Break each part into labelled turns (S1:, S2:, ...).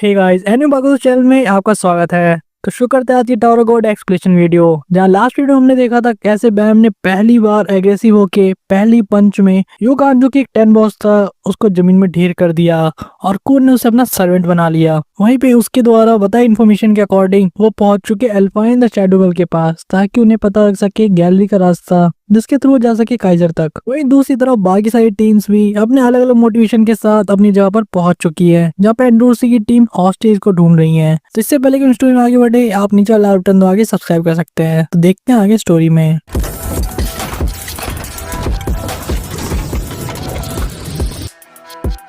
S1: Hey guys, anime बागो channel में आपका स्वागत है। तो शुरू करते हैं आज की टावर गॉड एक्सप्लेनेशन वीडियो। जहां लास्ट वीडियो हमने देखा था कैसे बैम ने पहली बार एग्रेसिव होके पहली पंच में युगान जो कि एक 10 बॉस था उसको जमीन में ढेर कर दिया और कुन ने उसे अपना सर्वेंट बना लिया। वहीं पे उसके द्वारा बताई इन्फॉर्मेशन के अकॉर्डिंग वो पहुंच चुके अल्पाइन द शैडो गर्ल के पास ताकि उन्हें पता लग सके गैलरी का रास्ता जिसके थ्रू जा सके काइजर तक। वहीं दूसरी तरफ बाकी सारी टीम्स भी अपने अलग अलग मोटिवेशन के साथ अपनी जगह पर पहुंच चुकी है, जहाँ पे एंडोर्सी की टीम हॉस्टेज को ढूंढ रही है। तो इससे पहले कि स्टोरी में आगे बढ़े आप नीचे लाल बटन दबा के सब्सक्राइब कर सकते हैं। तो देखते हैं आगे स्टोरी में।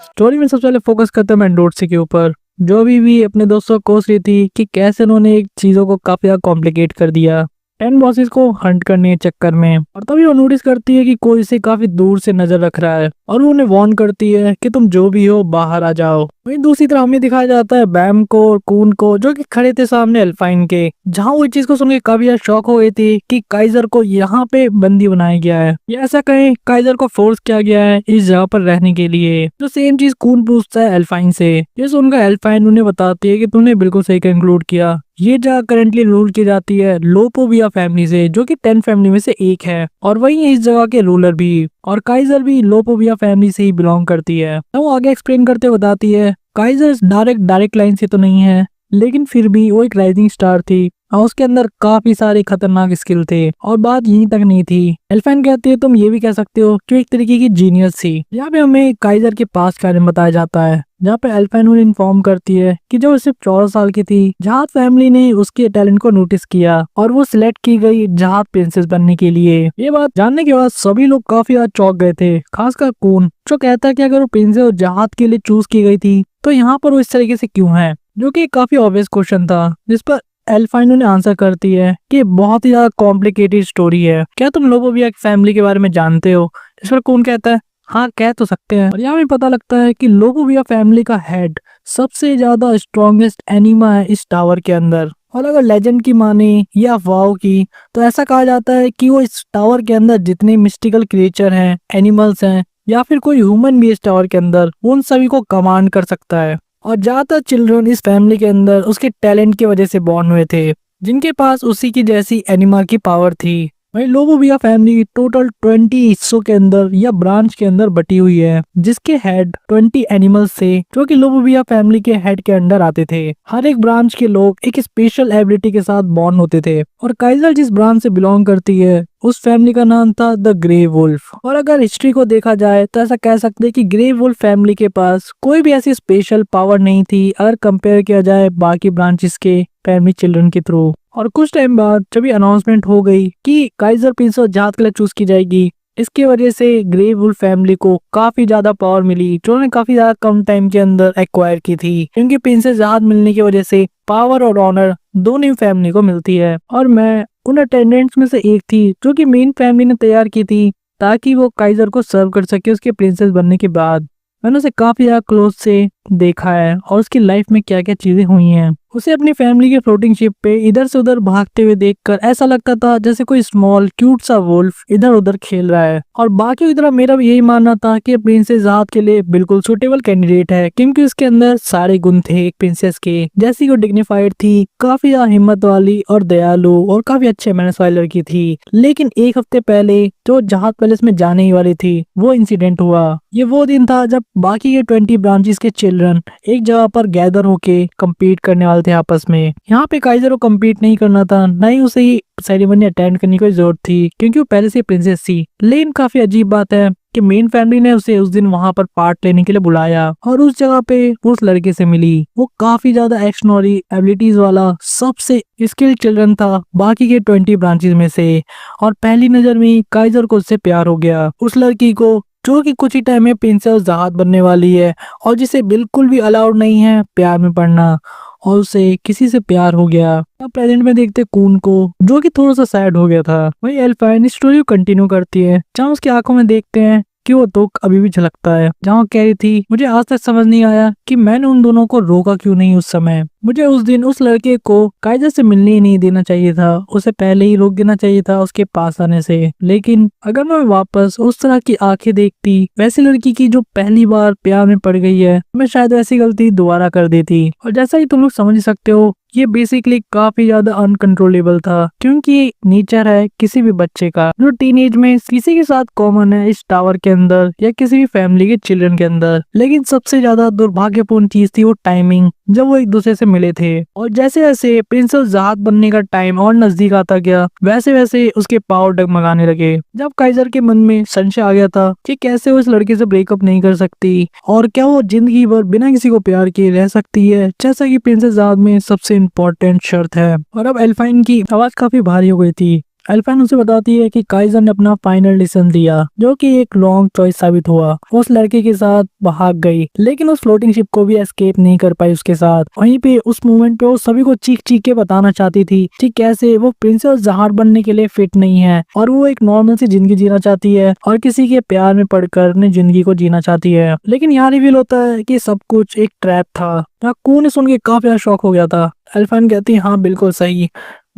S1: स्टोरी में सबसे पहले फोकस करते हैं एंडोर्सी के ऊपर, जो भी अपने दोस्तों को कोस रही थी कि कैसे उन्होंने एक चीजों को काफी ज्यादा कॉम्प्लिकेट कर दिया 10 बॉसेस को हंट करने के चक्कर में। और तभी वो नोटिस करती है कि कोई इसे काफी दूर से नजर रख रहा है और वो उन्हें वार्न करती है कि तुम जो भी हो बाहर आ जाओ। वहीं दूसरी तरफ हमें दिखाया जाता है बैम को और कून को जो कि खड़े थे सामने अल्पाइन के, जहां वो इस चीज को सुन के काफी ज्यादा शॉक हो गई थी कि काइजर को यहाँ पे बंदी बनाया गया है या ऐसा कहें काइजर को फोर्स किया गया है इस जगह पर रहने के लिए। जो सेम चीज कून पूछता है अल्पाइन से, ये सुनकर अल्पाइन उन्हें बताती है कि तुमने बिल्कुल सही कंक्लूड किया। ये जगह करंटली रूल की जाती है लोपोविया फैमिली से, जो कि 10 फैमिली में से एक है और वही इस जगह के रूलर भी, और काइजर भी लोपोविया फैमिली से ही बिलोंग करती है। तो वो आगे एक्सप्लेन करते बताती है काइजर डायरेक्ट लाइन से तो नहीं है, लेकिन फिर भी वो एक राइजिंग स्टार थी और उसके अंदर काफी सारे खतरनाक स्किल थे। और बात यहीं तक नहीं थी, एल्फाइन कहती है तुम ये भी कह सकते हो कि एक तरीके की जीनियस थी। यहाँ पे हमें काइजर के पास के बारे में बताया जाता है, जहाँ पे एल्फाइन उन्हें इन्फॉर्म करती है कि जब वो सिर्फ 14 साल की थी जहाज फैमिली ने उसके टैलेंट को नोटिस किया और वो सिलेक्ट की गई जहाज प्रिंसेस बनने के लिए। ये बात जानने के बाद सभी लोग काफी ज्यादा चौंक गए थे, खासकर कून जो कहता है कि अगर वो प्रिंसेस जहाज के लिए चूज की गई थी तो यहाँ पर वो इस तरीके से क्यों है, जो कि काफी ऑब्वियस क्वेश्चन था। जिस पर एल्फाइन उन्हें आंसर करती है कि बहुत ही ज्यादा कॉम्प्लिकेटेड स्टोरी है, क्या तुम लोगों भी एक फैमिली के बारे में जानते हो। इस पर कौन कहता है हाँ कह तो सकते हैं। और यहाँ भी पता लगता है कि लोबोविया फैमिली का हेड सबसे ज्यादा स्ट्रॉन्गेस्ट एनिमा है इस टावर के अंदर। और अगर लेजेंड की माने या वाव की तो ऐसा कहा जाता है कि वो इस टावर के अंदर जितने मिस्टिकल क्रिएचर हैं, एनिमल्स हैं या फिर कोई ह्यूमन भी इस टावर के अंदर उन सभी को कमांड कर सकता है। और ज्यादातर चिल्ड्रन इस फैमिली के अंदर उसके टैलेंट की वजह से बॉर्न हुए थे, जिनके पास उसी की जैसी एनिमा की पावर थी। वही लोबोविया फैमिली टोटल 20 हिस्सों के अंदर या ब्रांच के अंदर बटी हुई है, जिसके हेड 20 एनिमल्स थे जो कि लोबोविया फैमिली के हेड के अंडर आते थे। हर एक ब्रांच के लोग एक स्पेशल एबिलिटी के साथ बॉर्न होते थे और काइजर जिस ब्रांच से बिलोंग करती है उस फैमिली का नाम था द ग्रे वुल्फ। और अगर हिस्ट्री को देखा जाए तो ऐसा कह सकते हैं कि ग्रे वुल्फ फैमिली के पास कोई भी ऐसी स्पेशल पावर नहीं थी अगर कंपेयर किया जाए बाकी ब्रांचेस के फैमिली चिल्ड्रन के थ्रू। और कुछ टाइम बाद जब ये अनाउंसमेंट हो गई कि काइजर प्रिंसेस जहाज के लिए चूज की जाएगी, इसकी वजह से ग्रे वुल्फ फैमिली को काफी ज्यादा पावर मिली जो उन्होंने काफी ज्यादा कम टाइम के अंदर एक्वायर की थी, क्योंकि प्रिंसेस जहाज मिलने की वजह से पावर और ऑनर दोनों ही फैमिली को मिलती है। और मैं उन अटेंडेंट्स में से एक थी जो कि मेन फैमिली ने तैयार की थी ताकि वो काइजर को सर्व कर सके उसके प्रिंसेस बनने के बाद। मैंने उसे काफी ज्यादा क्लोज से देखा है और उसकी लाइफ में क्या क्या चीजें हुई हैं। उसे अपनी फैमिली के फ्लोटिंग शिप पे इधर से उधर भागते हुए देखकर ऐसा लगता था जैसे कोई स्मॉल क्यूट सा वुल्फ इधर उधर खेल रहा है। और बाकी की तरह मेरा भी यही मानना था कि प्रिंसेस जहाज के लिए बिल्कुल सुटेबल कैंडिडेट है, क्योंकि उसके अंदर सारे गुण थे एक प्रिंसेस के, जैसी वो डिग्निफाइड थी, काफी ज्यादा हिम्मत वाली और दयालु और काफी अच्छे मैनर्स वाली लड़की थी। लेकिन एक हफ्ते पहले जो जहाज पैलेस में जाने ही वाली थी वो इंसिडेंट हुआ। ये वो दिन था जब बाकी के 20 ब्रांचेस के चिल्ड्रन एक जगह पर गैदर होके कम्पीट करने वाले थे आपस में। यहाँ पे काइजर को कम्पीट नहीं करना था, न ही उसे ही सेरेमनी अटेंड करने की जरूरत थी क्योंकि वो पहले से प्रिंसेस थी। लेकिन काफी अजीब बात है कि मेन फैमिली ने उसे उस दिन वहां पर पार्ट लेने के लिए बुलाया और उस जगह पे उस लड़के से मिली। वो काफी ज्यादा एक्शनरी एबिलिटीज वाला सबसे स्किल्ड चिल्ड्रन था बाकी के 20 ब्रांचेस में से, और पहली नजर में काइजर को उससे प्यार हो गया। उस लड़की को जो कि कुछ ही टाइम में प्रिंसेस जहाज बनने वाली है और जिसे बिल्कुल भी अलाउड नहीं है प्यार में पड़ना, और उसे किसी से प्यार हो गया। अब प्रेजेंट में देखते कून को जो कि थोड़ा सा सैड हो गया था। वही एल्फाइन स्टोरी कंटिन्यू करती है, जहाँ उसकी आंखों में देखते हैं कि वो दुख अभी भी झलकता है। जहाँ कह रही थी, मुझे आज तक समझ नहीं आया कि मैंने उन दोनों को रोका क्यों नहीं उस समय। मुझे उस दिन उस लड़के को कायदे से मिलने ही नहीं देना चाहिए था, उसे पहले ही रोक देना चाहिए था उसके पास आने से। लेकिन अगर मैं वापस उस तरह की आंखें देखती, वैसी लड़की की जो पहली बार प्यार में पड़ गई है, मैं शायद वैसी गलती दोबारा कर देती। और जैसा ही तुम लोग समझ सकते हो, ये बेसिकली काफी ज्यादा अनकंट्रोलेबल था, क्योंकि नेचर है किसी भी बच्चे का जो टीनेज में किसी के साथ कॉमन है इस टावर के अंदर या किसी भी फैमिली के चिल्ड्रन के अंदर। लेकिन सबसे ज्यादा दुर्भाग्यपूर्ण चीज थी वो टाइमिंग, जब वो एक दूसरे से मिले थे। और जैसे जैसे प्रिंसेस जहाज बनने का टाइम और नजदीक आता गया, वैसे वैसे उसके पावर डगमगाने लगे। जब काइजर के मन में संशय आ गया था कि कैसे वो इस लड़के से ब्रेकअप नहीं कर सकती और क्या वो जिंदगी भर बिना किसी को प्यार किए रह सकती है, जैसा कि प्रिंसेस जहाज में सबसे इम्पोर्टेंट शर्त है। और अब एल्फाइन की आवाज काफी भारी हो गई थी। एल्फाइन उसे बताती है कि काइजर ने अपना फाइनल डिसीजन दिया, जो कि एक रॉन्ग चॉइस साबित हुआ। वो उस लड़के के साथ भाग गई, लेकिन उस फ्लोटिंग शिप को भी एस्केप नहीं कर पाई उसके साथ। वहीं पे उस मोमेंट पे वो सभी को चीख चीख के बताना चाहती थी कि कैसे वो प्रिंसेस जहाज बनने के लिए फिट नहीं है और वो एक नॉर्मल सी जिंदगी जीना चाहती है और किसी के प्यार में पड़कर अपनी जिंदगी को जीना चाहती है। लेकिन यहाँ रिवील होता है कि सब कुछ एक ट्रैप था। कू ने सुन के काफी शॉक हो गया था। एल्फाइन कहती है, हाँ बिल्कुल सही।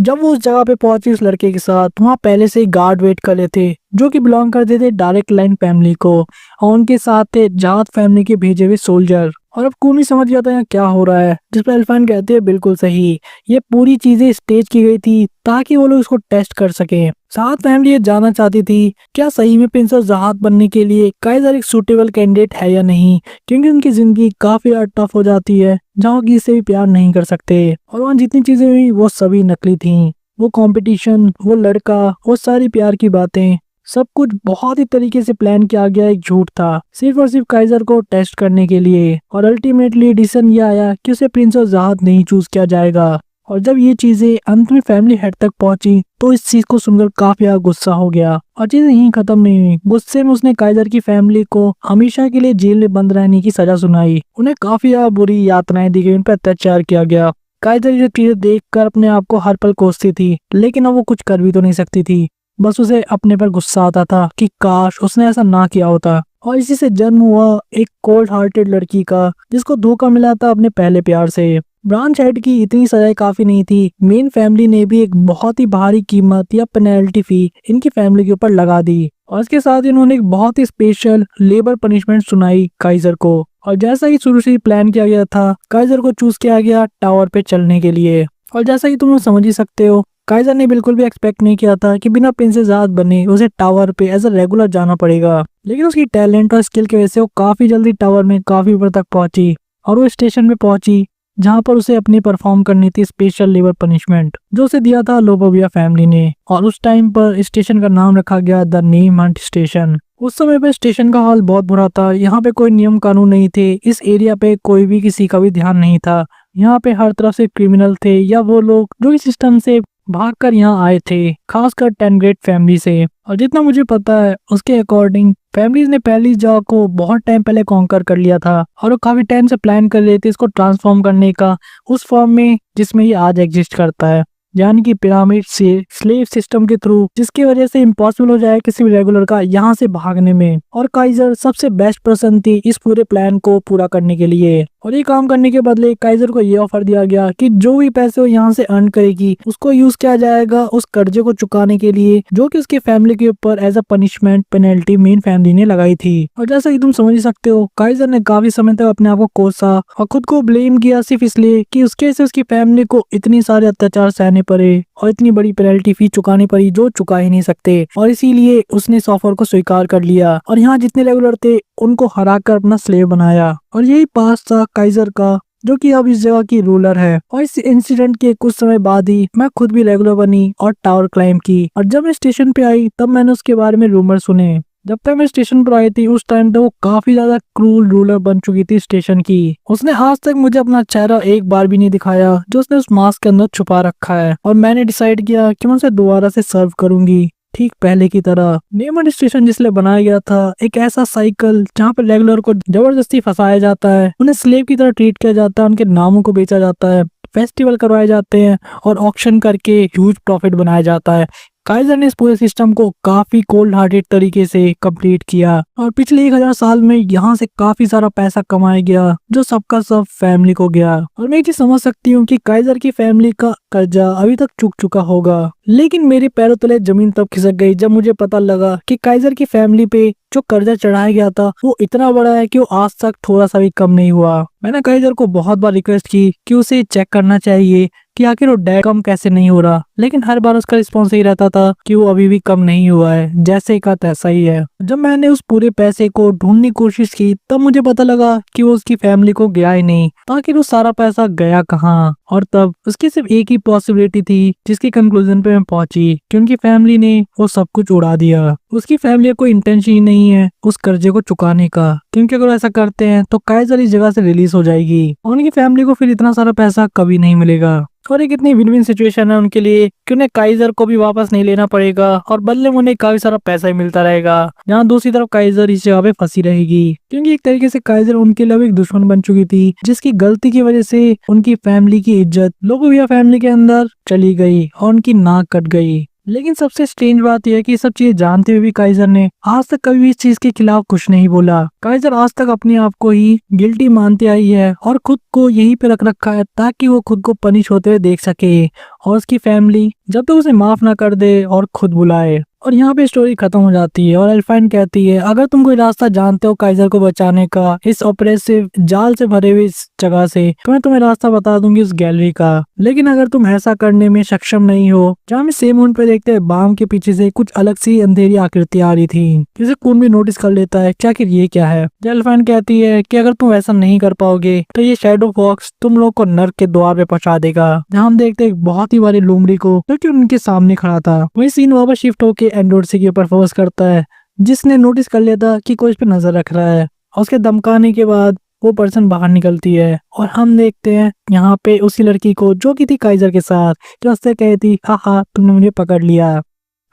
S1: जब वो उस जगह पे पहुंची उस लड़के के साथ, वहाँ पहले से ही गार्ड वेट कर रहे थे जो कि बिलोंग करते थे डायरेक्ट लाइन फैमिली को, और उनके साथ थे जाट फैमिली के भेजे हुए सोल्जर। और अब कूनी समझ गया था यहाँ क्या हो रहा है, जिस पर एल्फाइन कहते हैं बिल्कुल सही, ये पूरी चीजें स्टेज की गई थी ताकि वो लोग इसको टेस्ट कर सके। साथ फैमिली ये जानना चाहती थी क्या सही में प्रिंसेस जहाज बनने के लिए काइजर एक सूटेबल कैंडिडेट है या नहीं, क्योंकि उनकी जिंदगी काफी टफ हो जाती है जहाँ किसी से भी प्यार नहीं कर सकते। और वहाँ जितनी चीजें हुई वो सभी नकली थी। वो कंपटीशन, वो लड़का, वो सारी प्यार की बातें, सब कुछ बहुत ही तरीके से प्लान किया गया एक झूठ था, सिर्फ और सिर्फ काइजर को टेस्ट करने के लिए। और अल्टीमेटली डिसीजन ये आया कि उसे प्रिंसेस जहाज नहीं चूज किया जाएगा। और जब ये चीजें अंत में फैमिली हेड तक पहुंची तो इस चीज को सुनकर काफी ज्यादा गुस्सा हो गया। और चीजें यहीं खत्म नहीं हुई। गुस्से में उसने काइजर की फैमिली को हमेशा के लिए जेल में बंद रहने की सजा सुनाई। उन्हें काफी ज्यादा बुरी यातनाएं दी गई, उन पर अत्याचार किया गया। काइजर ये चीजें देखकर अपने आप को हर पल कोसती थी, लेकिन अब वो कुछ कर भी तो नहीं सकती थी। बस उसे अपने पर गुस्सा आता था कि काश उसने ऐसा ना किया होता। और इसी से जन्म हुआ एक कोल्ड हार्टेड लड़की का, जिसको धोखा मिला था अपने पहले प्यार से। ब्रांच हेड की इतनी सजाएं काफी नहीं थी, मेन फैमिली ने भी एक बहुत ही भारी कीमत या पेनल्टी फी इनकी फैमिली के ऊपर लगा दी। और इसके साथ इन्होंने एक बहुत ही स्पेशल लेबर पनिशमेंट सुनाई काइजर को। और जैसा ही शुरू से प्लान किया गया था, काइजर को चूज किया गया टावर पे चलने के लिए। और जैसा कि तुम लोग समझ ही सकते हो, काइजर ने बिल्कुल भी एक्सपेक्ट नहीं किया था कि बिना प्रिंसेस जहाज बने उसे टावर पे एज अ रेगुलर जाना पड़ेगा। लेकिन उसकी टैलेंट और स्किल की वजह से वो काफी जल्दी टावर में काफी ऊपर तक पहुंची। और वो स्टेशन पे पहुंची जहां पर उसे अपनी परफॉर्म करनी थी स्पेशल लेबर पनिशमेंट, जो उसे दिया था लोबोविया फैमिली ने। और उस टाइम पर स्टेशन का नाम रखा गया द नेम हंट स्टेशन। उस समय पे स्टेशन का हाल बहुत बुरा था। यहाँ पे कोई नियम कानून नहीं थे, इस एरिया पे कोई भी किसी का भी ध्यान नहीं था। यहाँ पे हर तरफ से क्रिमिनल थे या वो लोग जो इस सिस्टम से भागकर यहाँ आए थे, खासकर 10 ग्रेट फैमिली से। और जितना मुझे पता है उसके अकॉर्डिंग फैमिलीज ने पहली जगह को बहुत टाइम पहले कॉन्कर कर लिया था और वो काफी टाइम से प्लान कर रहे थे इसको ट्रांसफॉर्म करने का उस फॉर्म में जिसमें ये आज एग्जिस्ट करता है, यानी कि पिरामिड से स्लेव सिस्टम के थ्रू, जिसकी वजह से इम्पॉसिबल हो जाए किसी भी रेगुलर का यहाँ से भागने में। और काइजर सबसे बेस्ट पर्सन थी इस पूरे प्लान को पूरा करने के लिए। और ये काम करने के बदले काइजर को ये ऑफर दिया गया कि जो भी पैसे वो यहाँ से अर्न करेगी उसको यूज किया जाएगा उस कर्जे को चुकाने के लिए, जो कि उसकी फैमिली के ऊपर as a punishment penalty main family ने लगाई थी। और जैसा कि तुम समझ ही सकते हो, काइजर ने काफी समय तक अपने आप को कोसा और खुद को ब्लेम किया सिर्फ इसलिए कि उसके से उसकी फैमिली को इतनी सारे अत्याचार सहने पड़े और इतनी बड़ी पेनल्टी फी चुकानी पड़ी जो चुका ही नहीं सकते। और इसीलिए उसने इस ऑफर को स्वीकार कर लिया और यहाँ जितने रेगुलर थे उनको हरा कर अपना स्लेव बनाया। और यही पास था काइजर का, जो कि अब इस जगह की रूलर है। और इस इंसिडेंट के कुछ समय बाद ही मैं खुद भी रेगुलर बनी और टावर क्लाइंब की। और जब मैं स्टेशन पे आई तब मैंने उसके बारे में रूमर सुने। जब तक मैं स्टेशन पर आई थी उस टाइम तक वो काफी ज्यादा क्रूल रूलर बन चुकी थी स्टेशन की। उसने आज तक मुझे अपना चेहरा एक बार भी नहीं दिखाया जो उसने उस मास्क के अंदर छुपा रखा है। और मैंने डिसाइड किया कि मैं उसे दोबारा से सर्व करूंगी ठीक पहले की तरह। नेमन स्टेशन जिसलिए बनाया गया था, एक ऐसा साइकिल जहाँ पे रेगुलर को जबरदस्ती फंसाया जाता है, उन्हें स्लेव की तरह ट्रीट किया जाता है, उनके नामों को बेचा जाता है, फेस्टिवल करवाए जाते हैं और ऑक्शन करके ह्यूज प्रॉफिट बनाया जाता है। काइजर ने इस पूरे सिस्टम को काफी कोल्ड हार्टेड तरीके से कंप्लीट किया और पिछले 1000 साल में यहाँ से काफी सारा पैसा कमाया गया जो सबका सब फैमिली को गया। और मैं ये चीज समझ सकती हूँ कि काइजर की फैमिली का कर्जा अभी तक चुक चुका होगा, लेकिन मेरे पैरों तले जमीन तब खिसक गई जब मुझे पता लगा कि काइजर की फैमिली पे जो कर्जा चढ़ाया गया था वो इतना बड़ा है कि वो आज तक थोड़ा सा भी कम नहीं हुआ। मैंने काइजर को बहुत बार रिक्वेस्ट की कि उसे चेक करना चाहिए कि आखिर वो डेट कम कैसे नहीं हो रहा, लेकिन हर बार उसका रिस्पॉन्स यही रहता था कि वो अभी भी कम नहीं हुआ है, जैसे का तैसा ही है। जब मैंने उस पूरे पैसे को ढूंढने की कोशिश की तब मुझे पता लगा कि वो उसकी फैमिली को गया ही नहीं, तो आखिर वो सारा पैसा गया कहाँ। और तब उसकी सिर्फ एक ही पॉसिबिलिटी थी जिसकी कंक्लूजन पे मैं पहुंची कि उनकी फैमिली ने वो सब कुछ उड़ा दिया। उसकी फैमिली को इंटेंशन ही नहीं है उस कर्जे को चुकाने का, क्योंकि अगर ऐसा करते हैं तो काइजर इस जगह से रिलीज हो जाएगी और उनकी फैमिली को फिर इतना सारा पैसा कभी नहीं मिलेगा। और एक इतनी विन विन सिचुएशन है उनके लिए कि उन्हें काइजर को भी वापस नहीं लेना पड़ेगा और बदले में उन्हें काफी सारा पैसा ही मिलता रहेगा, जहाँ दूसरी तरफ काइजर इस जगह पे फंसी रहेगी, क्योंकि एक तरीके से काइजर उनके लिए एक दुश्मन बन चुकी थी जिसकी गलती की वजह से उनकी फैमिली की इज्जत लोगों या फैमिली के अंदर चली गई और उनकी नाक कट गई। लेकिन सबसे स्ट्रेंज बात यह है कि ये सब चीज जानते हुए भी काइजर ने आज तक कभी भी इस चीज के खिलाफ कुछ नहीं बोला। काइजर आज तक अपने आप को ही गिल्टी मानते आई है और खुद को यहीं पे रख रखा है ताकि वो खुद को पनिश होते हुए देख सके और उसकी फैमिली जब तक उसे माफ ना कर दे और खुद बुलाए। और यहाँ पे स्टोरी खत्म हो जाती है और एल्फाइन कहती है अगर तुम कोई रास्ता जानते हो काइजर को बचाने का इस ऑपरेसिव जाल से भरे हुए इस जगह से, तो मैं तुम्हें रास्ता बता दूंगी उस गैलरी का। लेकिन अगर तुम ऐसा करने में सक्षम नहीं हो, जहाँ में सेम उन पे देखते हैं बाम के पीछे से कुछ अलग सी अंधेरी आकृति आ रही थी जिसे खून भी नोटिस कर लेता है कि आखिर ये क्या है। एल्फाइन कहती है कि अगर तुम ऐसा नहीं कर पाओगे तो ये शैडो फॉक्स तुम लोग को नर्क के द्वार पे पहुंचा देगा, जहाँ हम देखते हैं बहुत ही बड़ी लोमड़ी को जो कि उनके सामने खड़ा था। वही सीन वापस शिफ्ट होके एंडोर्सी के ऊपर फोकस करता है जिसने नोटिस कर लिया था कि कोई इस पे नजर रख रहा है। और उसके धमकाने के बाद वो पर्सन बाहर निकलती है और हम देखते हैं यहाँ पे उसी लड़की को जो की थी काइजर के साथ, जो उससे कही थी हाँ तुमने मुझे पकड़ लिया।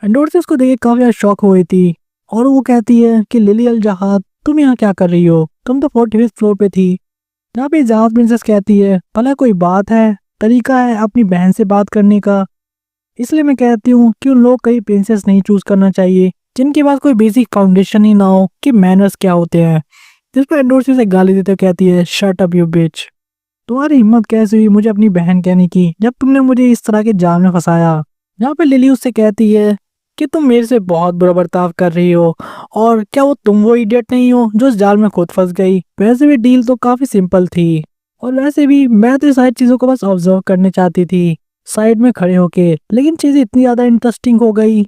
S1: एंडोर्सी उसको देख काफी ज्यादा शॉक हो गई थी और वो कहती है कि लिली अल जहाद तुम यहाँ क्या कर रही हो, तुम तो 45th फ्लोर पे थी। जहाँ पे जहाज प्रिंसेस कहती है भला कोई बात है, तरीका है अपनी बहन से बात करने का, इसलिए मैं कहती हूँ कि उन लोग कई प्रिंसेस नहीं चूज करना चाहिए जिनके पास कोई बेसिक फाउंडेशन ही ना हो कि मैनर्स क्या होते हैं। जिस पर एंडोर्सी से गाली देते कहती है शट अप यू बिच, तुम्हारी हिम्मत कैसे हुई मुझे अपनी बहन कहने की जब तुमने मुझे इस तरह के जाल में फंसाया। यहाँ पे लिली उससे कहती है कि तुम मेरे से बहुत बुरा बर्ताव कर रही हो और क्या वो इडियट नहीं हो जो इस जाल में खुद फंस गई। वैसे भी डील तो काफी सिंपल थी और वैसे भी मैं तो सारी चीजों को बस ऑब्जर्व करने चाहती थी साइड में खड़े होके, लेकिन चीजें इतनी ज्यादा इंटरेस्टिंग हो गई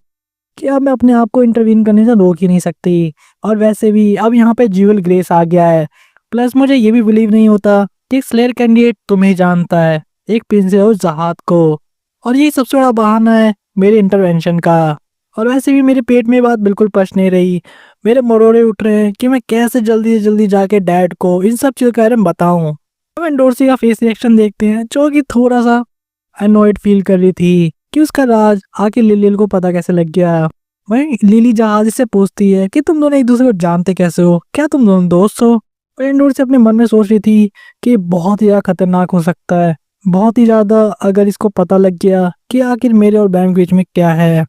S1: कि अब मैं अपने आप को इंटरवीन करने से रोक ही नहीं सकती। और वैसे भी अब यहाँ पे ज्यूल ग्रेस आ गया है, प्लस मुझे ये भी बिलीव नहीं होता कि स्लेयर कैंडिडेट तुम्हें जानता है, एक प्रिंसेस जहाद को, और ये सबसे बड़ा बहाना है मेरे इंटरवेंशन का। और वैसे भी मेरे पेट में बात बिल्कुल पच नहीं रही, मेरे मरोड़े उठ रहे हैं कि मैं कैसे जल्दी से जल्दी जाके डैड को इन सब चीजों के बारे में बताऊं। अब एंडोर्सी का फेस रिएक्शन देखते हैं जो कि थोड़ा सा अनॉयड फील कर रही थी कि उसका राज आके लिली को पता कैसे लग गया। वहीं लिली जहाज से पूछती है कि तुम दोनों एक दूसरे को जानते कैसे हो, क्या तुम दोनों दोस्त हो। और एंडोर्सी अपने मन में सोच रही थी कि बहुत ही ज्यादा खतरनाक हो सकता है, बहुत ही ज्यादा, अगर इसको पता लग गया कि आखिर मेरे और बैम के बीच में क्या है।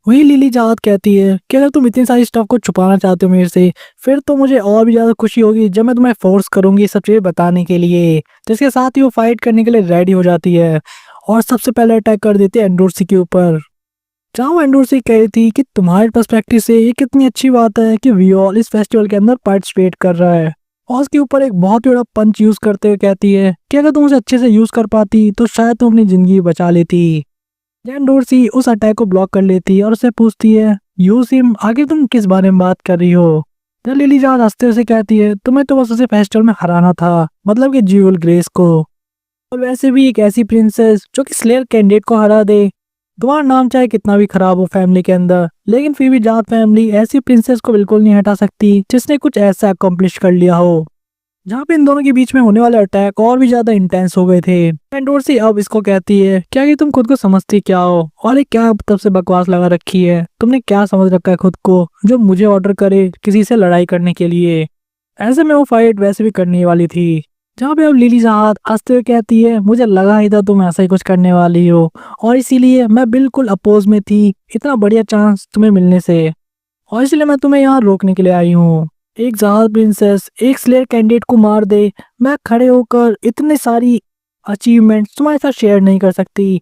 S1: वही लिली जहाज कहती है कि अगर तुम इतनी सारी स्टफ को छुपाना चाहते हो मेरे से, फिर तो मुझे और भी ज्यादा खुशी होगी जब मैं तुम्हें फोर्स करूंगी सब चीजें बताने के लिए। जिसके साथ ही वो फाइट करने के लिए रेडी हो जाती है और सबसे पहले अटैक कर देती है एंडोर्सी के ऊपर। जहाँ एंडोर्सी कह रही थी कि तुम्हारे पर्सपेक्टिव से ये कितनी अच्छी बात है कि वियोल इस फेस्टिवल के अंदर पार्टिसिपेट कर रहा है, और उसके ऊपर एक बहुत ही बड़ा पंच यूज करते हुए कहती है कि अगर तुम उसे अच्छे से यूज कर पाती तो शायद तुम अपनी जिंदगी बचा लेती। एंडोर्सी उस अटैक को ब्लॉक कर लेती है और उससे पूछती है यूज हिम, आगे तुम किस बारे में बात कर रही हो। जब लिली जहाज हंसते हुए कहती है तुम्हें तो बस उसे फेस्टिवल में हराना था, मतलब कि ज्यूल ग्रेस को। और वैसे भी एक ऐसी प्रिंसेस जो कि स्लेयर कैंडिडेट को हरा दे, तुम्हारा नाम चाहे कितना भी खराब हो फैमिली के अंदर, लेकिन फिर भी जहाज फैमिली ऐसी प्रिंसेस को बिल्कुल नहीं हटा सकती जिसने कुछ ऐसा अकम्प्लिश कर लिया हो। जहाँ पे इन दोनों के बीच में होने वाले अटैक और भी ज्यादा इंटेंस हो गए थे। एंडोर्सी अब इसको कहती है क्या कि तुम खुद को समझती क्या हो, और ये क्या तब से बकवास लगा रखी है, तुमने क्या समझ रखा है खुद को जो मुझे ऑर्डर करे किसी से लड़ाई करने के लिए। ऐसे में वो फाइट वैसे भी करने वाली थी, जहाँ पे अब लिली जहाद हंसते हुए कहती है, मुझे लगा ही था तुम ऐसा ही कुछ करने वाली हो और इसीलिए मैं बिल्कुल अपोज में थी इतना बढ़िया चांस तुम्हें मिलने से, और इसलिए मैं तुम्हें यहाँ रोकने के लिए आई हूँ। एक जहाज प्रिंसेस एक स्लेयर कैंडिडेट को मार दे, मैं खड़े होकर इतनी सारी अचीवमेंट्स तुम्हारे साथ शेयर नहीं कर सकती।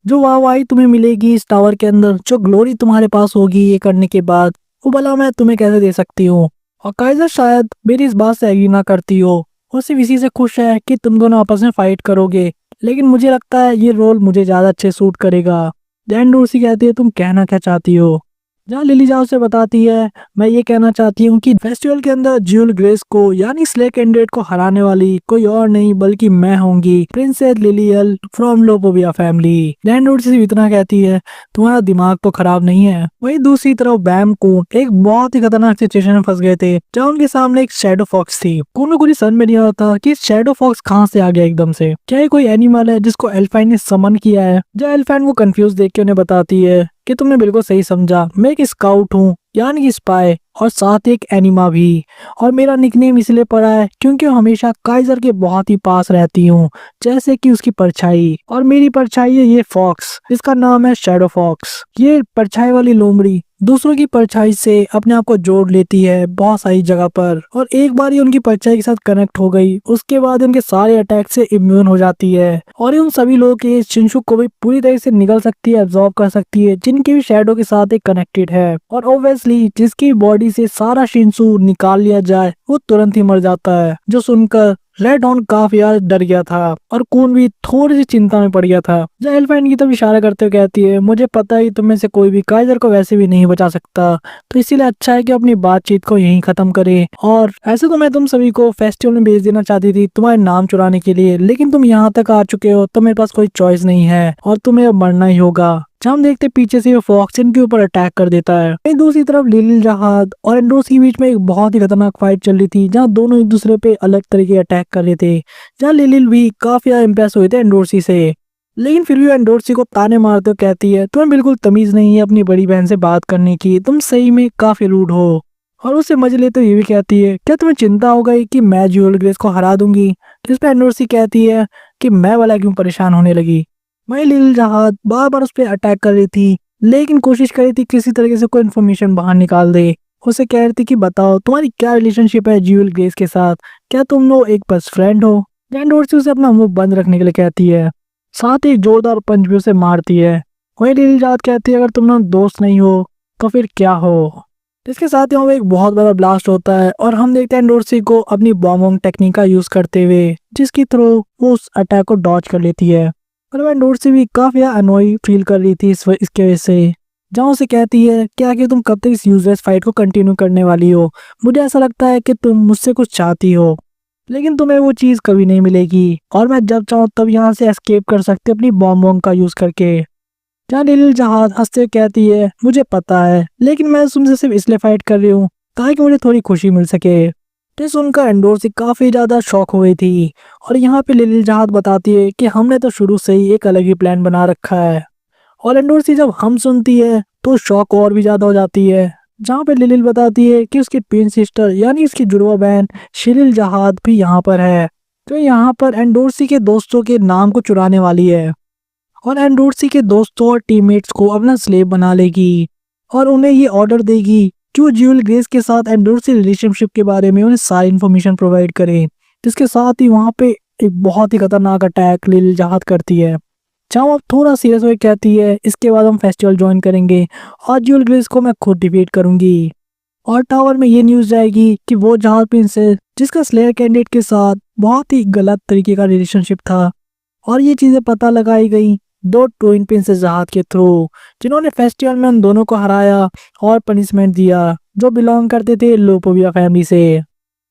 S1: जो वाहवाही तुम्हें मिलेगी इस टावर के अंदर, जो ग्लोरी तुम्हारे पास होगी ये करने के बाद, वो भला मैं तुम्हें कैसे दे सकती हूँ। और काइजर शायद मेरी इस बात से एग्री ना करती हो, वो सिर्फ इसी से खुश है कि तुम दोनों आपस में फाइट करोगे, लेकिन मुझे लगता है ये रोल मुझे ज्यादा अच्छे सूट करेगा। जैन डोर्सी कहती है, तुम कहना क्या चाहती हो। जहाँ लिली जाओ से बताती है, मैं ये कहना चाहती हूँ कि फेस्टिवल के अंदर ज्यूल ग्रेस को यानी स्ले कैंडिडेट को हराने वाली कोई और नहीं बल्कि मैं होंगी, प्रिंसेस लिलियल फ्रॉम लोपोविया फैमिली। लैंडलॉर्ड से इतना कहती है, तुम्हारा दिमाग तो खराब नहीं है। वहीं दूसरी तरफ बैम कून एक बहुत ही खतरनाक सिचुएशन में फंस गए थे, जहाँ उनके सामने एक शैडो फॉक्स थी। कून को कुछ समझ में नहीं आता कि शैडो फॉक्स कहाँ से आ गया एकदम से, क्या ये कोई एनिमल है जिसको एल्फाइन ने समन किया है। जहाँ एल्फाइन को कंफ्यूज देख के उन्हें बताती है कि तुमने बिल्कुल सही समझा, मैं एक स्काउट हूँ यानी कि स्पाई, और साथ एक एनिमा भी, और मेरा निकनेम इसलिए पड़ा है क्योंकि हमेशा काइजर के बहुत ही पास रहती हूँ, जैसे कि उसकी परछाई, और मेरी परछाई है ये फॉक्स, इसका नाम है शैडो फॉक्स। ये परछाई वाली लोमड़ी दूसरों की परछाई से अपने आप को जोड़ लेती है बहुत सारी जगह पर, और एक बार ये उनकी परछाई के साथ कनेक्ट हो गई उसके बाद उनके सारे अटैक से इम्यून हो जाती है, और ये उन सभी लोगों के शिनशुक को भी पूरी तरह से निगल सकती है, एब्जॉर्ब कर सकती है, जिनकी भी शैडो के साथ एक कनेक्टेड है। और ऑब्वियसली जिसकी बॉडी से सारा शिनसु निकाल लिया जाए वो तुरंत ही मर जाता है। जो सुनकर रेड हॉर्न काफी यार डर गया था और कून भी थोड़ी सी चिंता में पड़ गया था। जब एल्फाइन की तरफ इशारा करते हुए कहती है, मुझे पता ही तुम में से कोई भी काइजर को वैसे भी नहीं बचा सकता, तो इसीलिए अच्छा है कि अपनी बातचीत को यहीं खत्म करे। और ऐसे तो मैं तुम सभी को फेस्टिवल में भेज देना चाहती थी तुम्हारे नाम चुराने के लिए, लेकिन तुम यहाँ तक आ चुके हो तो मेरे पास कोई चॉइस नहीं है और तुम्हें अब मरना ही होगा। जहाँ हम देखते पीछे से वो फॉक्स इनके ऊपर अटैक कर देता है। वहीं दूसरी तरफ लिलिल जहाद और एंड्रोस के बीच में एक बहुत ही खतरनाक फाइट चल रही थी, जहाँ दोनों एक दूसरे पे अलग तरीके अटैक कर रहे थे। जहाँ लिलिल भी काफी ज्यादा इम्प्रेस हुए थे एंड्रोसी से, लेकिन फिर भी एंड्रोसी को ताने मारते हुए कहती है, तुम्हें बिल्कुल तमीज नहीं है अपनी बड़ी बहन से बात करने की, तुम सही में काफी रूड हो। और उससे मजे लेते हुए ये भी कहती है, क्या तुम्हें चिंता हो गई कि मैं ज्यूल ग्रेस को हरा दूंगी। जिस पे एंड्रोसी कहती है कि मैं वाला क्यों परेशान होने लगी। वही लिलिल जहाद बार बार उस पर अटैक कर रही थी, लेकिन कोशिश कर रही थी किसी तरीके से कोई इन्फॉर्मेशन बाहर निकाल दे। उसे कह रही थी कि बताओ तुम्हारी क्या रिलेशनशिप है ज्यूल ग्रेस के साथ, क्या तुम लोग एक बेस्ट फ्रेंड हो। जैंडोर्सी उसे अपना मुंह बंद रखने के लिए कहती है, साथ ही एक जोरदार पंच भी उसे मारती है। वही लिलिल जहाद कहती है, अगर तुम लोग दोस्त नहीं हो तो फिर क्या हो। इसके साथ ही वहाँ पे एक बहुत बड़ा ब्लास्ट होता है और हम देखते हैं डोर्सी को अपनी बॉम्ब टेक्निक का यूज करते हुए, जिसके थ्रू वो उस अटैक को डॉज कर लेती है। और वह डोर्सी भी काफी अनोई फील कर रही थी इसके वजह से। जहाँ उसे कहती है, क्या कि तुम कब तक इस यूजलेस फाइट को कंटिन्यू करने वाली हो, मुझे ऐसा लगता है कि तुम मुझसे कुछ चाहती हो, लेकिन तुम्हें वो चीज कभी नहीं मिलेगी, और मैं जब चाहूँ तब यहाँ से एस्केप कर सकती अपनी बॉम्ब का यूज करके। जहाँ लिलिल जहाद हंसते हुए कहती है, मुझे पता है, लेकिन मैं तुमसे सिर्फ इसलिए फाइट कर रही हूँ ताकि मुझे थोड़ी खुशी मिल सके। ये सुनकर एंडोर्सी काफी ज्यादा शॉक हो गई थी, और यहाँ पे लिलिल जहाद बताती है कि हमने तो शुरू से ही एक अलग ही प्लान बना रखा है। और एंडोर्सी जब हम सुनती है तो शॉक और भी ज्यादा हो जाती है। जहाँ पे लिलिल बताती है कि उसकी ट्विन सिस्टर यानी उसकी जुड़वा बहन शिलिल जहाद भी यहाँ पर है, जो यहाँ पर एंडोर्सी के दोस्तों के नाम को चुराने वाली है, और एंडोर्सी के दोस्तों और टीममेट्स को अपना स्लेव बना लेगी, और उन्हें ये ऑर्डर देगी कि वो ज्यूल ग्रेस के साथ एंडोर्सी रिलेशनशिप के बारे में उन्हें सारी इन्फॉर्मेशन प्रोवाइड करें। जिसके साथ ही वहाँ पे एक बहुत ही खतरनाक अटैक लिलिल जहाद करती है, जहाँ वो थोड़ा सीरियस होकर कहती है, इसके बाद हम फेस्टिवल ज्वाइन करेंगे और ज्यूल ग्रेस को मैं खुद डिफीट करूंगी। और टावर में ये न्यूज जाएगी कि वो जहाज प्रिंसेस जिसका स्लेयर कैंडिडेट के साथ बहुत ही गलत तरीके का रिलेशनशिप था, और ये चीजें पता लगाई गई दो ट्विन प्रिंसेस जहाज के थ्रू, जिन्होंने फेस्टिवल में उन दोनों को हराया और पनिशमेंट दिया, जो बिलोंग करते थे लोपोविया फैमिली से।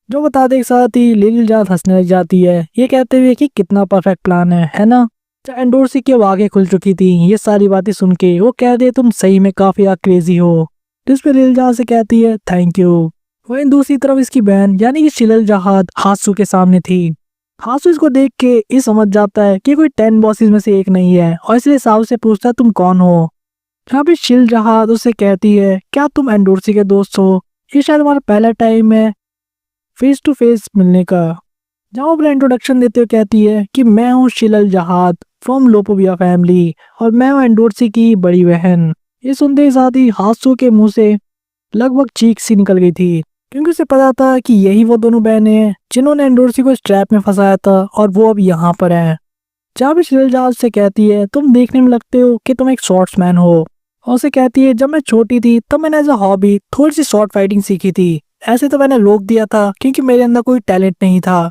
S1: जो बता दे, एक साथ ही लिलिल जहाज हंसने लग जाती है, ये कहते हुए कि कितना परफेक्ट प्लान है ना। एंडोर्सी की अब आंखें खुल चुकी थी ये सारी बातें सुन के। वो कह दे, तुम सही में काफी क्रेजी हो। जिस पे लिलिल जहाज से कहती है, थैंक यू। वहीं दूसरी तरफ इसकी बहन यानी कि शिलिल जहाद हासू के सामने थी। हासू इसको देख के ये समझ जाता है कि कोई 10 बॉसेस में से एक नहीं है, और इसलिए साहू से पूछता है, तुम कौन हो। यहाँ पे शिल जहाद उससे कहती है, क्या तुम एंडोर्सी के दोस्त हो, ये शायद हमारा पहला टाइम है फेस टू फेस मिलने का। जहाँ वो अपना इंट्रोडक्शन देते हुए कहती है कि मैं हूँ शिलल जहाद फ्रॉम लोपोविया फैमिली और मैं हूँ एंडोर्सी की बड़ी बहन। ये सुनते ही साथ ही हासू के मुंह से लगभग चीख सी निकल गई थी, क्योंकि उसे पता था कि यही वो दोनों बहनें हैं जिन्होंने एंडोर्सी को इस ट्रैप में फंसाया था और वो अब यहाँ पर है। जहाँ भी शिलल जहाज से कहती है तुम देखने में लगते हो कि तुम एक शॉर्ट्समैन हो, और उसे कहती है जब मैं छोटी थी तब मैंने एज अ हॉबी थोड़ी सी शॉर्ट फाइटिंग सीखी थी, ऐसे तो मैंने रोक दिया था क्योंकि मेरे अंदर कोई टैलेंट नहीं था,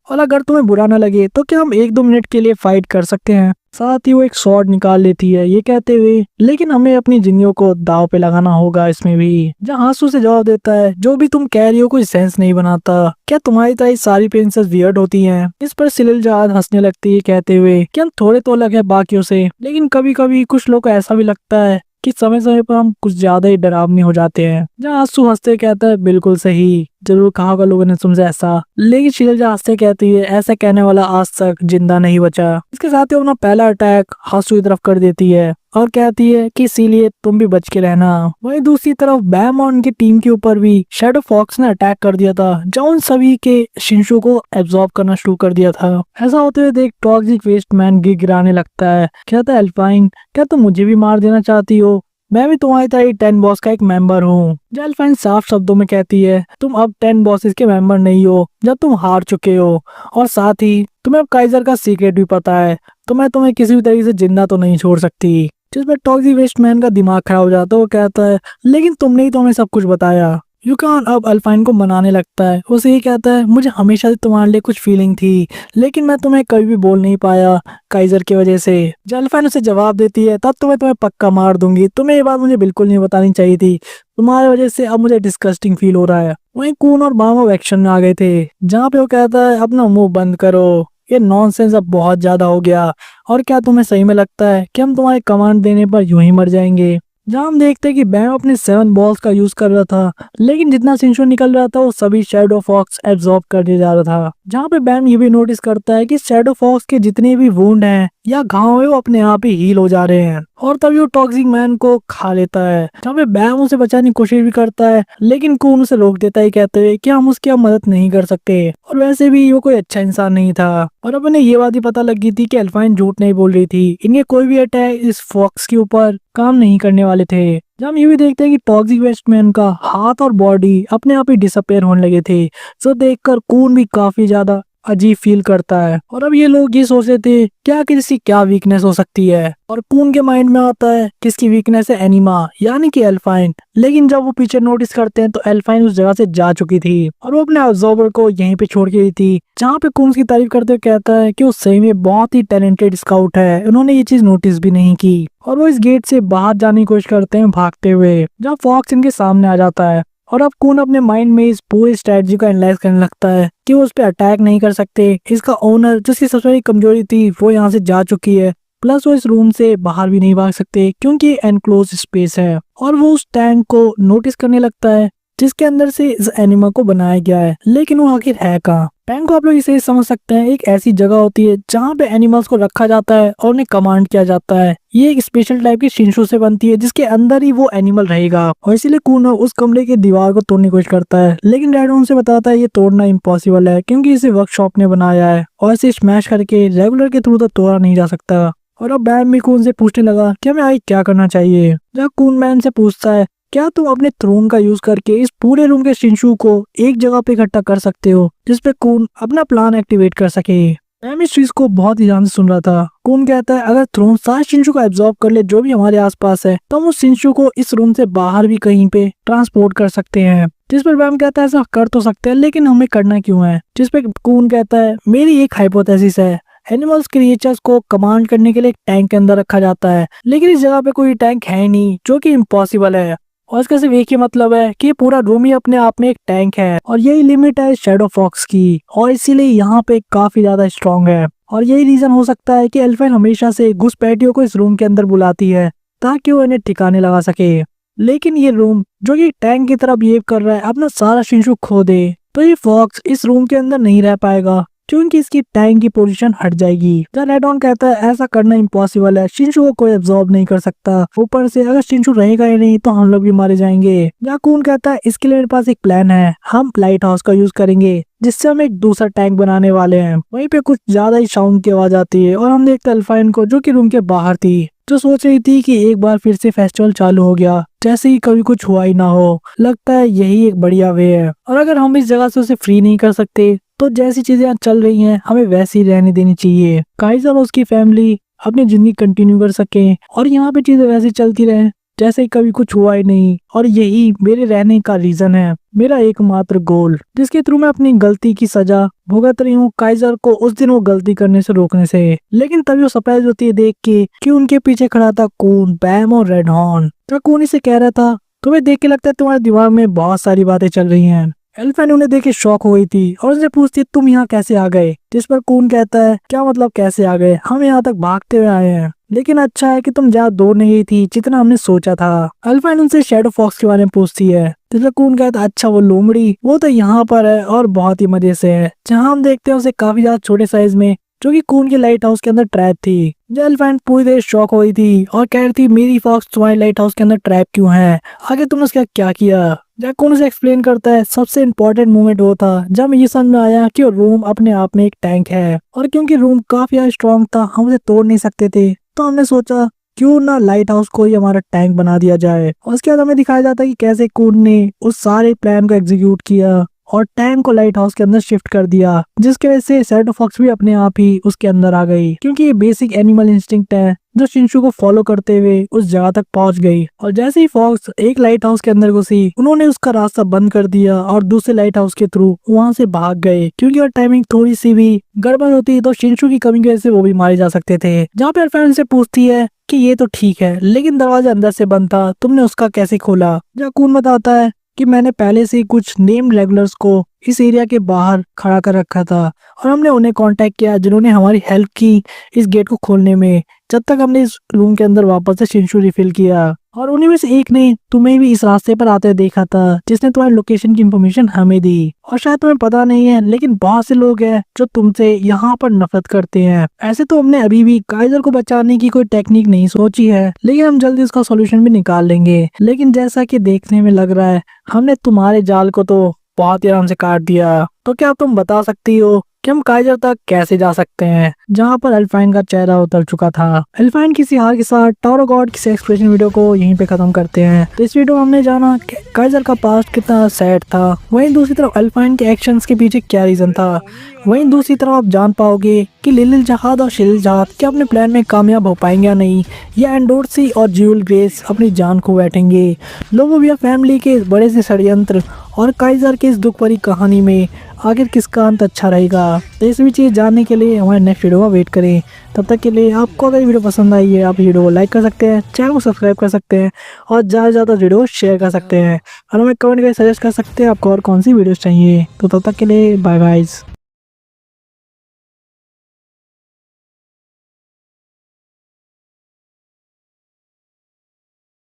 S1: और अगर तुम्हें बुरा ना लगे तो क्या हम 1-2 मिनट के लिए फाइट कर सकते हैं। साथ ही वो एक स्वॉर्ड निकाल लेती है ये कहते हुए लेकिन हमें अपनी जिंदगियों को दाव पे लगाना होगा इसमें भी। जहाँ हासू से जवाब देता है जो भी तुम कह रही हो कोई सेंस नहीं बनाता, क्या तुम्हारी तरह सारी प्रिंसेस वियर्ड होती हैं। इस पर सिलिल जहाज हंसने लगती है कहते हुए कि हम थोड़े तो अलग है बाकियों से, लेकिन कभी कभी कुछ लोग को ऐसा भी लगता है कि समय समय पर हम कुछ ज्यादा ही डरावने हो जाते हैं। जहाँ आंसू हंसते कहता है बिल्कुल सही, जरूर कहा होगा लोगों ने तुमसे ऐसा, लेकिन शीलजा हंसते कहती है ऐसा कहने वाला आज तक जिंदा नहीं बचा। इसके साथ ही वो अपना पहला अटैक हासू की तरफ कर देती है और कहती है कि इसीलिए तुम भी बच के रहना। वहीं दूसरी तरफ बैम और उनकी टीम के ऊपर भी शैडो फॉक्स ने अटैक कर दिया था, जो उन सभी के शिंशु को एब्जॉर्ब करना शुरू कर दिया था। ऐसा होते हुए देख टॉक्सिक वेस्ट मैन गिड़गिड़ाने लगता है, कहता है एल्फाइन क्या तुम मुझे भी मार देना चाहती हो, मैं भी तुम्हारी तरह 10 बॉस का एक मेंबर हूँ। एल्फाइन साफ शब्दों में कहती है तुम अब 10 बॉसेस के मेंबर नहीं हो जब तुम हार चुके हो, और साथ ही तुम्हें अब काइजर का सीक्रेट भी पता है, तो मैं तुम्हें किसी भी तरीके से जिंदा तो नहीं छोड़ सकती। जिसमें टॉक्सिक वेस्ट मैन का दिमाग खराब हो जाता है, वो कहता है लेकिन तुमने ही तो हमें सब कुछ बताया। यूकान अब अल्फाइन को मनाने लगता है, उसे ये कहता है मुझे हमेशा से तुम्हारे लिए कुछ फीलिंग थी, लेकिन मैं तुम्हें कभी भी बोल नहीं पाया काइजर की वजह से। जब अल्फाइन उसे जवाब देती है तब तुम्हें पक्का मार दूंगी, तुम्हें ये बात मुझे बिल्कुल नहीं बतानी चाहिए थी, तुम्हारी वजह से अब मुझे डिस्गस्टिंग फील हो रहा है। वहीं कून और मामा एक्शन में आ गए थे, जहाँ पे वो कहता है अपना मुंह बंद करो, ये नॉनसेंस अब बहुत ज्यादा हो गया, और क्या तुम्हें सही में लगता है कि हम तुम्हारे कमांड देने पर यूं ही मर जाएंगे। जहाँ हम देखते हैं कि बैम अपने 7 बॉल्स का यूज कर रहा था, लेकिन जितना सिंशो निकल रहा था वो सभी शैडो फॉक्स एब्जॉर्ब करने जा रहा था। जहाँ पे बैम ये भी नोटिस करता है कि शैडो फॉक्स के जितने भी वुंड हैं या घाव है वो अपने आप ही हील हो जा रहे हैं, और तभी वो टॉक्सिक मैन को खा लेता है। जहाँ पे बैम उसे बचाने की कोशिश भी करता है, लेकिन कून उसे रोक देता है कहते हुए कि हम उसकी अब मदद नहीं कर सकते, और वैसे भी वो कोई अच्छा इंसान नहीं था। और अब उन्हें ये बात ही पता लग गई थी कि अल्फाइन झूठ नहीं बोल रही थी, इनके कोई भी अटैक इस फॉक्स के ऊपर काम नहीं करने वाले थे। जब हम ये भी देखते हैं कि टॉक्सिक वेस्टमैन का हाथ और बॉडी अपने आप ही डिसअपेयर होने लगे थे, जो देखकर कून भी काफी ज्यादा अजीब फील करता है। और अब ये लोग ये सोच रहे थे क्या किसी क्या वीकनेस हो सकती है, और कून के माइंड में आता है किसकी वीकनेस है एनिमा यानी कि एल्फाइन, लेकिन जब वो पीछे नोटिस करते हैं तो एल्फाइन उस जगह से जा चुकी थी और वो अपने ऑब्जर्वर को यहीं पे छोड़ के गई थी। जहाँ पे कून की तारीफ करते हुए कहता है कि वो सही में बहुत ही टैलेंटेड स्काउट है, उन्होंने ये चीज नोटिस भी नहीं की, और वो इस गेट से बाहर जाने की कोशिश करते हैं भागते हुए, जहाँ फॉक्स इनके सामने आ जाता है। और अब कून अपने माइंड में इस पूरी स्ट्रेटजी को एनालाइज करने लगता है कि वो उस पर अटैक नहीं कर सकते, इसका ओनर जिसकी सबसे बड़ी कमजोरी थी वो यहाँ से जा चुकी है, प्लस वो इस रूम से बाहर भी नहीं भाग सकते क्योंकि एनक्लोज स्पेस है। और वो उस टैंक को नोटिस करने लगता है जिसके अंदर से इस एनिमल को बनाया गया है, लेकिन वो आखिर है कहाँ। टैंक को आप लोग इसे समझ सकते हैं एक ऐसी जगह होती है जहाँ पे एनिमल्स को रखा जाता है और उन्हें कमांड किया जाता है। ये एक स्पेशल टाइप की शिंशु से बनती है जिसके अंदर ही वो एनिमल रहेगा, और इसीलिए कूनो उस कमरे की दीवार को तोड़ने की कोशिश करता है, लेकिन डैड उनसे बताता है ये तोड़ना इम्पॉसिबल है क्योंकि इसे वर्कशॉप ने बनाया है और इसे स्मैश करके रेगुलर के थ्रू तो तोड़ा नहीं जा सकता। और अब बैम भी कून से पूछने लगा कि हमें आगे क्या करना चाहिए। जब कून बैम से पूछता है क्या तुम अपने थ्रोन का यूज करके इस पूरे रूम के शिंशु को एक जगह पे इकट्ठा कर सकते हो जिसपे कून अपना प्लान एक्टिवेट कर सके। बैम इस चीज को बहुत ही ध्यान से सुन रहा था। कून कहता है अगर थ्रोन सारे शिंशु को एब्जॉर्ब कर ले जो भी हमारे आसपास है, तो हम उस शिंशु को इस रूम से बाहर भी कहीं पे ट्रांसपोर्ट कर सकते हैं। जिस पर बैम कहता है ऐसा कर तो सकते हैं, लेकिन हमें करना क्यों है। जिस पे कून कहता है मेरी एक हाइपोथेसिस है, एनिमल्स क्रिएचर्स को कमांड करने के लिए एक टैंक के अंदर रखा जाता है, लेकिन इस जगह पे कोई टैंक है नहीं जो कि इम्पॉसिबल है, और इसका सिर्फ एक ही मतलब है कि पूरा रूम ही अपने आप में एक टैंक है, और यही लिमिट है शैडो फॉक्स की, और इसीलिए यहाँ पे काफी ज्यादा स्ट्रॉन्ग है। और यही रीजन हो सकता है कि एल्फाइन हमेशा से घुसपैठियों को इस रूम के अंदर बुलाती है ताकि वो इन्हें ठिकाने लगा सके। लेकिन ये रूम जो कि टैंक की तरह बिहेव कर रहा है अपना सारा शिंशु खो दे, तो ये फॉक्स इस रूम के अंदर नहीं रह पाएगा क्योंकि इसकी टैंक की पोजीशन हट जाएगी। जहाँ रेडॉन कहता है ऐसा करना इम्पॉसिबल है, शिनचू को कोई एब्जॉर्ब नहीं कर सकता, ऊपर से अगर शिनचू रहेगा ही नहीं तो हम लोग भी मारे जाएंगे। जहाँ कून कहता है इसके लिए मेरे पास एक प्लान है, हम लाइट हाउस का यूज करेंगे जिससे हम एक दूसरा टैंक बनाने वाले हैं। वहीं पे कुछ ज्यादा ही साउंड की आवाज आती है और हम देखते हैं अल्फाइन को जो कि रूम के बाहर थी, जो सोच रही थी कि एक बार फिर से फेस्टिवल चालू हो गया जैसे ही कभी कुछ हुआ ही ना हो। लगता है यही एक बढ़िया वे है, और अगर हम इस जगह से उसे फ्री नहीं कर सकते तो जैसी चीजें यहाँ चल रही हैं हमें वैसी रहने देनी चाहिए। काइजर और उसकी फैमिली अपनी जिंदगी कंटिन्यू कर सके और यहाँ पे चीजें वैसी चलती रहे जैसे कभी कुछ हुआ ही नहीं। और यही मेरे रहने का रीजन है, मेरा एकमात्र गोल, जिसके थ्रू मैं अपनी गलती की सजा भुगत रही हूँ काइजर को उस दिन वो गलती करने से रोकने से। लेकिन तभी वो सरप्राइज होती है देख के कि उनके पीछे खड़ा था कून, बैम और रेड हॉर्न। तो कून इसे कह रहा था तुम्हें देख के लगता है तुम्हारे दिमाग में बहुत सारी बातें चल रही हैं। एल्फाइन उन्हें देख के शॉक हो गई थी और उससे पूछती है तुम यहाँ कैसे आ गए, जिस पर कून कहता है क्या मतलब कैसे आ गए, हम यहाँ तक भागते हुए आए हैं, लेकिन अच्छा है कि तुम ज्यादा दूर नहीं गई थी जितना हमने सोचा था। एल्फाइन उनसे शैडो फॉक्स के बारे में पूछती है, जिसमें कून कहता है अच्छा वो लोमड़ी वो तो यहाँ पर है और बहुत ही मजे से है। जहाँ हम देखते हैं उसे काफी ज्यादा छोटे साइज में जो कि कून के लाइट हाउस के अंदर ट्रैप थी। एल्फाइन पूरी देर शॉक हो गई थी और कह रही थी मेरी फॉक्स तुम्हारे लाइट हाउस के अंदर ट्रैप क्यों है, आगे तुमने उसका क्या किया। जब कून उसे एक्सप्लेन करता है सबसे इम्पोर्टेंट मोमेंट वो था जब ये समझ में आया कि वो रूम अपने आप में एक टैंक है, और क्योंकि रूम काफी ज्यादा स्ट्रॉन्ग था हम उसे तोड़ नहीं सकते थे, तो हमने सोचा क्यों ना लाइट हाउस को ही हमारा टैंक बना दिया जाए। और उसके बाद हमें दिखाया जाता है कि कैसे कून ने उस सारे प्लान को एग्जीक्यूट किया और टैंक को लाइट हाउस के अंदर शिफ्ट कर दिया, जिसकी वजह से शैडो फॉक्स भी अपने आप ही उसके अंदर आ गई, क्योंकि ये बेसिक एनिमल इंस्टिंक्ट है जो शिनचू को फॉलो करते हुए उस जगह तक पहुंच गई। और जैसे ही फॉक्स एक लाइट हाउस के अंदर घुसी उन्होंने उसका रास्ता बंद कर दिया और दूसरे लाइट हाउस के थ्रू वहां से भाग गए, क्योंकि और टाइमिंग थोड़ी सी भी गड़बड़ होती तो शिनचू की कमी की वजह से वो भी मारे जा सकते थे। जहाँ पे एल्फाइन से पूछती है कि ये तो ठीक है लेकिन दरवाजा अंदर से बंद था, तुमने उसका कैसे खोला। जहाँ कून बताता है कि मैंने पहले से ही कुछ नेम रेगुलर्स को इस एरिया के बाहर खड़ा कर रखा था और हमने उन्हें कांटेक्ट किया जिन्होंने हमारी हेल्प की इस गेट को खोलने में, जब तक हमने इस रूम के अंदर वापस से शिनचू रिफिल किया। और उन्हीं में से एक ने तुम्हें भी इस रास्ते पर आते हुए देखा था जिसने तुम्हारी लोकेशन की इंफॉर्मेशन हमें दी। और शायद तुम्हें पता नहीं है लेकिन बहुत से लोग हैं जो तुमसे यहाँ पर नफरत करते हैं। ऐसे तो हमने अभी भी काइजर को बचाने की कोई टेक्निक नहीं सोची है, लेकिन हम जल्दी उसका सॉल्यूशन भी निकाल लेंगे। लेकिन जैसा कि देखने में लग रहा है हमने तुम्हारे जाल को तो बहुत ही आराम से काट दिया, तो क्या तुम बता सकती हो कि हम काइजर तक कैसे जा सकते हैं। जहाँ पर एल्फाइन का चेहरा उतर चुका था। एल्फाइन किसी हार के साथ टावर गॉड की एक्सप्रेशन वीडियो को यहीं पे खत्म करते हैं। तो इस वीडियो में हमने जाना कि काइजर का पास्ट कितना सैड था, वहीं दूसरी तरफ एल्फाइन के एक्शंस के पीछे क्या रीजन था। वहीं दूसरी तरफ आप जान पाओगे कि लिलिल जहाद और शिलिल जहाद क्या अपने प्लान में कामयाब हो पाएंगे या नहीं, या एंडोर्सी और ज्यूल ग्रेस अपनी जान खो बैठेंगे। लोबोविया फैमिली के इस बड़े से षड्यंत्र और काइजर की इस दुख भरी कहानी में आखिर किसका अंत अच्छा रहेगा। तो इस भी चीज़ जानने के लिए हमारे नेक्स्ट वीडियो का वेट करें। तब तक के लिए आपको अगर वीडियो पसंद आई है आप वीडियो को लाइक कर सकते हैं, चैनल को सब्सक्राइब कर सकते हैं और ज़्यादा से ज़्यादा वीडियो शेयर कर सकते हैं, और हमें कमेंट करके सजेस्ट कर सकते हैं आपको और कौन सी वीडियोस चाहिए। तो तब तक के लिए बाय गाइस।